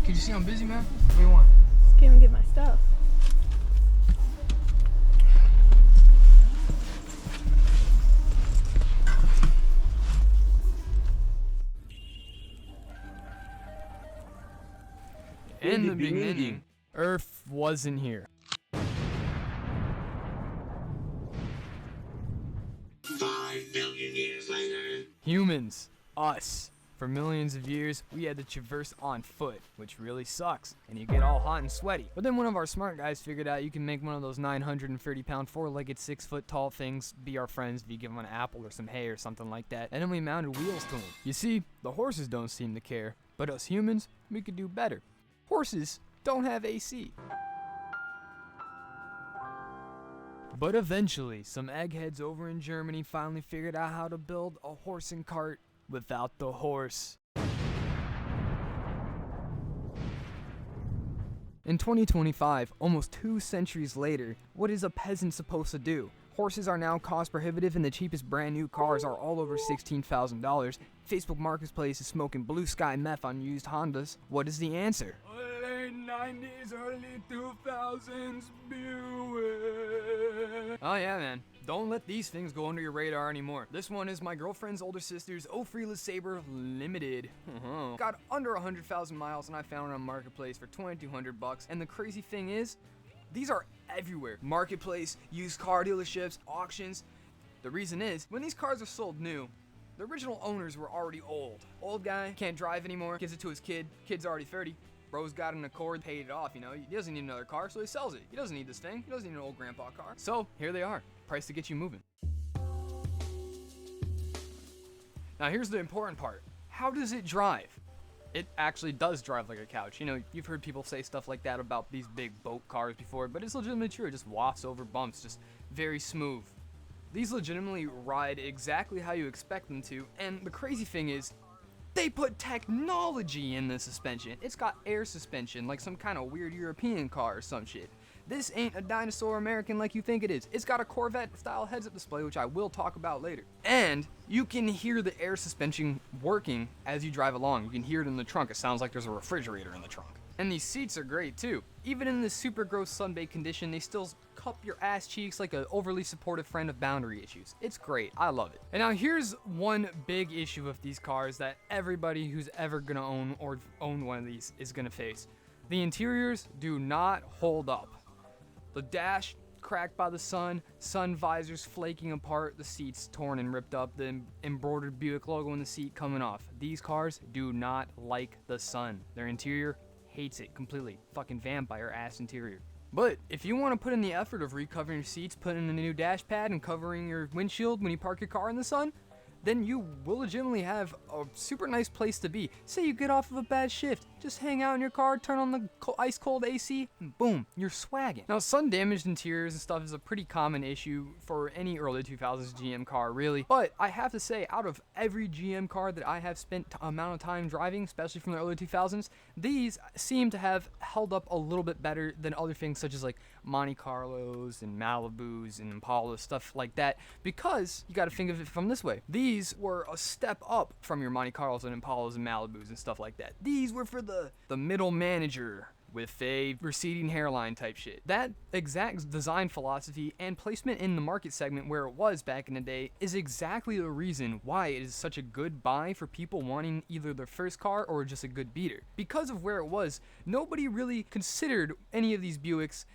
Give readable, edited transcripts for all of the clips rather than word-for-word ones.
Can you see I'm busy, man? What do you want? Just came and get my stuff. In the beginning, Earth wasn't here. 5 million years later. Humans, us. For millions of years, we had to traverse on foot, which really sucks, and you get all hot and sweaty. But then one of our smart guys figured out you can make one of those 930-pound, four-legged, 6-foot-tall things be our friends if you give them an apple or some hay or something like that, and then we mounted wheels to them. You see, the horses don't seem to care, but us humans, we could do better. Horses don't have AC. But eventually, some eggheads over in Germany finally figured out how to build a horse and cart without the horse. In 2025, almost 2 centuries later, what is a peasant supposed to do? Horses are now cost prohibitive and the cheapest brand new cars are all over $16,000. Facebook Marketplace is smoking blue sky meth on used Hondas. What is the answer? Late 90s, early 2000s Buick. Oh yeah, man. Don't let these things go under your radar anymore. This one is my girlfriend's older sister's Buick LeSabre Limited. Got under 100,000 miles and I found it on Marketplace for $2,200. And the crazy thing is, these are everywhere. Marketplace, used car dealerships, auctions. The reason is, when these cars are sold new, the original owners were already old. Old guy, can't drive anymore, gives it to his kid. Kid's already 30. Bro's got an Accord, paid it off, you know. He doesn't need another car, so he sells it. He doesn't need this thing. He doesn't need an old grandpa car. So, here they are. Price to get you moving. Now, here's the important part. How does it drive? It actually does drive like a couch. You know, you've heard people say stuff like that about these big boat cars before, but it's legitimately true. It just wafts over bumps, just very smooth. These legitimately ride exactly how you expect them to, and the crazy thing is, they put technology in the suspension. It's got air suspension, like some kind of weird European car or some shit. This ain't a dinosaur American like you think it is. It's got a Corvette-style heads-up display, which I will talk about later. And you can hear the air suspension working as you drive along. You can hear it in the trunk. It sounds like there's a refrigerator in the trunk. And these seats are great too. Even in this super gross sunbaked condition, they still cup your ass cheeks like an overly supportive friend of boundary issues. It's great. I love it. And now here's one big issue with these cars that everybody who's ever gonna own one of these is gonna face. The interiors do not hold up. The dash cracked by the sun visors flaking apart, the seats torn and ripped up, the embroidered Buick logo in the seat coming off. These cars do not like the sun. Their interior hates it completely. Fucking vampire ass interior. But if you want to put in the effort of recovering your seats, putting in a new dash pad, and covering your windshield when you park your car in the sun, then you will legitimately have a super nice place to be. Say you get off of a bad shift, just hang out in your car, turn on the ice cold AC, and boom, you're swagging. Now, sun damaged interiors and stuff is a pretty common issue for any early 2000s GM car, really. But I have to say, out of every GM car that I have spent amount of time driving, especially from the early 2000s, these seem to have held up a little bit better than other things such as like Monte Carlos and Malibus and Impalas, stuff like that, because you got to think of it from this way. These were a step up from your Monte Carlos and Impalas and Malibus and stuff like that. These were for the middle manager with a receding hairline type shit. That exact design philosophy and placement in the market segment where it was back in the day is exactly the reason why it is such a good buy for people wanting either their first car or just a good beater. Because of where it was, nobody really considered any of these Buicks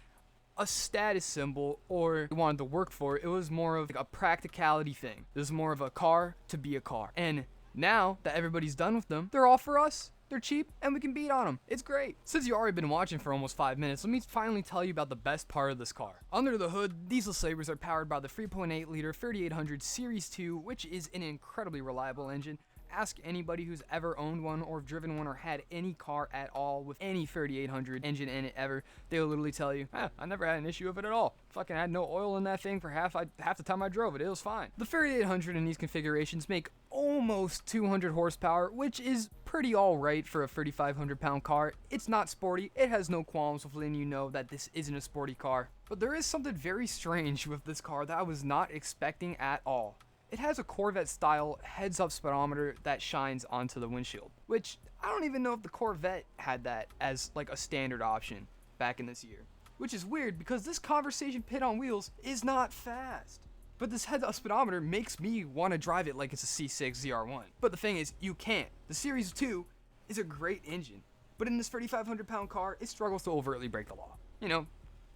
a status symbol or wanted to work for it. It was more of like a practicality thing. It was more of a car to be a car. And now that everybody's done with them, they're all for us. They're cheap, and we can beat on them. It's great. Since you've already been watching for almost 5 minutes, let me finally tell you about the best part of this car. Under the hood, these LeSabres are powered by the 3.8-liter 3800 Series 2, which is an incredibly reliable engine. Ask anybody who's ever owned one or driven one or had any car at all with any 3800 engine in it ever. They'll literally tell you, I never had an issue with it at all. Fucking had no oil in that thing for half the time I drove it. It was fine. The 3800 in these configurations make almost 200 horsepower, which is pretty alright for a 3,500 pound car. It's not sporty. It has no qualms with letting you know that this isn't a sporty car. But there is something very strange with this car that I was not expecting at all. it has a Corvette style heads up speedometer that shines onto the windshield, which I don't even know if the Corvette had that as like a standard option back in this year, which is weird because this conversation pit on wheels is not fast. But this heads up speedometer makes me want to drive it like it's a C6 ZR1. But the thing is, you can't. The Series 2 is a great engine, but in this 3,500 pound car, it struggles to overtly break the law. You know,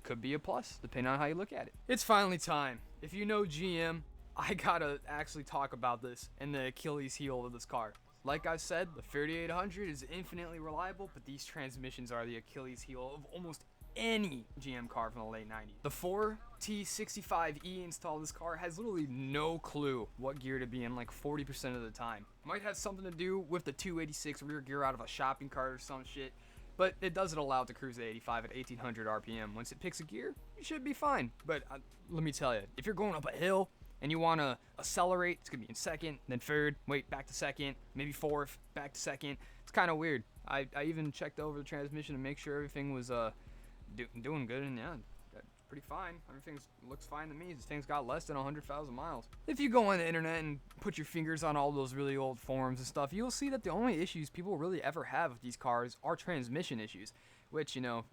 could be a plus, depending on how you look at it. It's finally time. If you know GM, I gotta actually talk about this and the Achilles heel of this car. Like I said, the 3800 is infinitely reliable, but these transmissions are the Achilles heel of almost any GM car from the late 90s. The 4T65E installed in this car has literally no clue what gear to be in like 40% of the time. Might have something to do with the 286 rear gear out of a shopping cart or some shit, but it doesn't allow it to cruise at 85 at 1800 RPM. Once it picks a gear, you should be fine. But let me tell you, if you're going up a hill and you want to accelerate, it's going to be in second, then third, wait, back to second, maybe fourth, back to second. It's kind of weird. I even checked over the transmission to make sure everything was doing good, and yeah, that's pretty fine. Everything looks fine to me. This thing's got less than 100,000 miles. If you go on the internet and put your fingers on all those really old forums and stuff, you'll see that the only issues people really ever have with these cars are transmission issues, which, you know,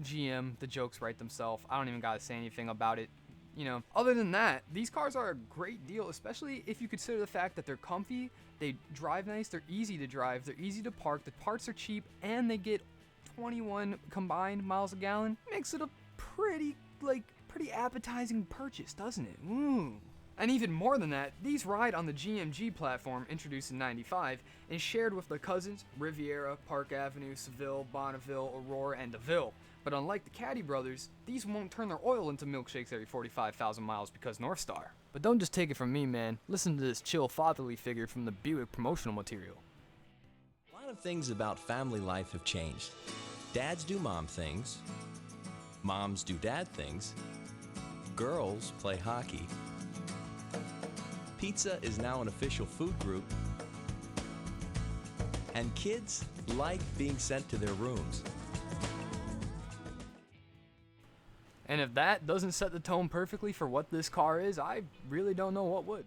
GM, the jokes write themselves. I don't even gotta say anything about it. You know, other than that, these cars are a great deal, especially if you consider the fact that they're comfy, they drive nice, they're easy to drive, they're easy to park, the parts are cheap, and they get 21 combined miles a gallon. Makes it a pretty appetizing purchase, doesn't it? Ooh. And even more than that, these ride on the GMG platform introduced in 95 and shared with the cousins Riviera, Park Avenue, Seville, Bonneville, Aurora, and DeVille. But unlike the Caddy brothers, these won't turn their oil into milkshakes every 45,000 miles because North Star. But don't just take it from me, man. Listen to this chill fatherly figure from the Buick promotional material. A lot of things about family life have changed. Dads do mom things. Moms do dad things. Girls play hockey. Pizza is now an official food group. And kids like being sent to their rooms. And if that doesn't set the tone perfectly for what this car is, I really don't know what would.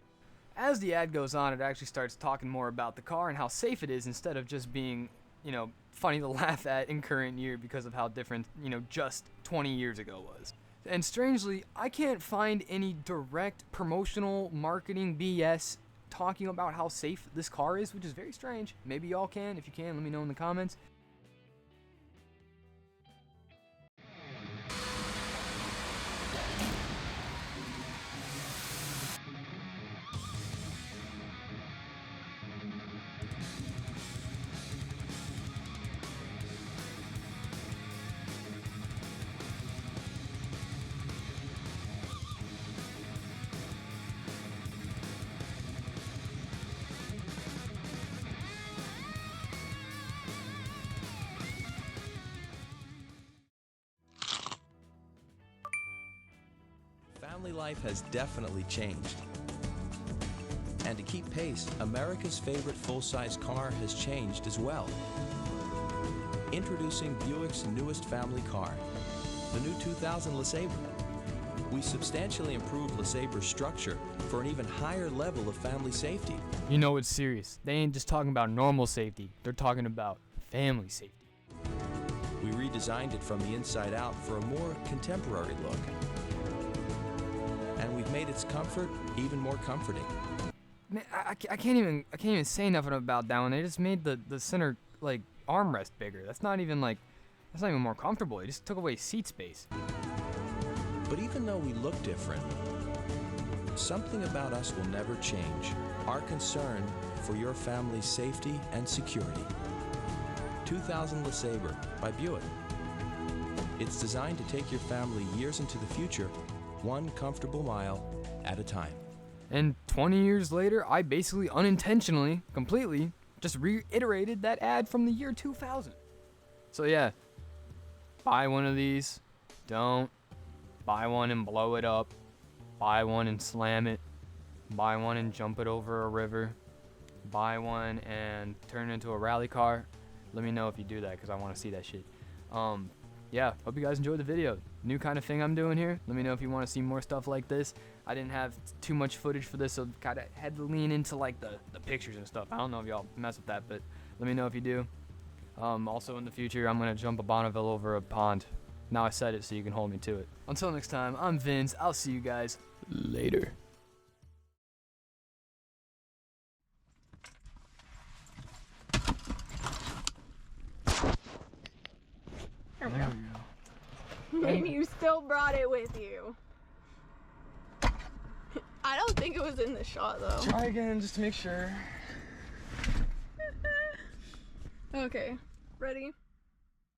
As the ad goes on, it actually starts talking more about the car and how safe it is instead of just being, you know, funny to laugh at in current year because of how different, you know, just 20 years ago was. And strangely, I can't find any direct promotional marketing BS talking about how safe this car is, which is very strange. Maybe y'all can. If you can, let me know in the comments. Family life has definitely changed. And to keep pace, America's favorite full-size car has changed as well. Introducing Buick's newest family car, the new 2000 LeSabre. We substantially improved LeSabre's structure for an even higher level of family safety. You know it's serious. They ain't just talking about normal safety. They're talking about family safety. We redesigned it from the inside out for a more contemporary look. And we've made its comfort even more comforting. Man, I can't even say nothing about that one. They just made the center like armrest bigger. That's not even more comfortable. They just took away seat space. But even though we look different, something about us will never change. Our concern for your family's safety and security. 2000 LeSabre by Buick. It's designed to take your family years into the future, one comfortable mile at a time. And 20 years later, I basically unintentionally, completely, just reiterated that ad from the year 2000. So yeah, buy one of these, don't. Buy one and blow it up. Buy one and slam it. Buy one and jump it over a river. Buy one and turn it into a rally car. Let me know if you do that because I want to see that shit. Yeah, hope you guys enjoyed the video. New kind of thing I'm doing here. Let me know if you want to see more stuff like this. I didn't have too much footage for this, so kind of had to lean into like the pictures and stuff. I don't know if y'all mess with that, but let me know if you do. Also in the future, I'm gonna jump a Bonneville over a pond. Now I said it so you can hold me to it. Until next time, I'm VENZ. I'll see you guys later. There we go. And you still brought it with you. I don't think it was in the shot though. Try again just to make sure. Okay, ready?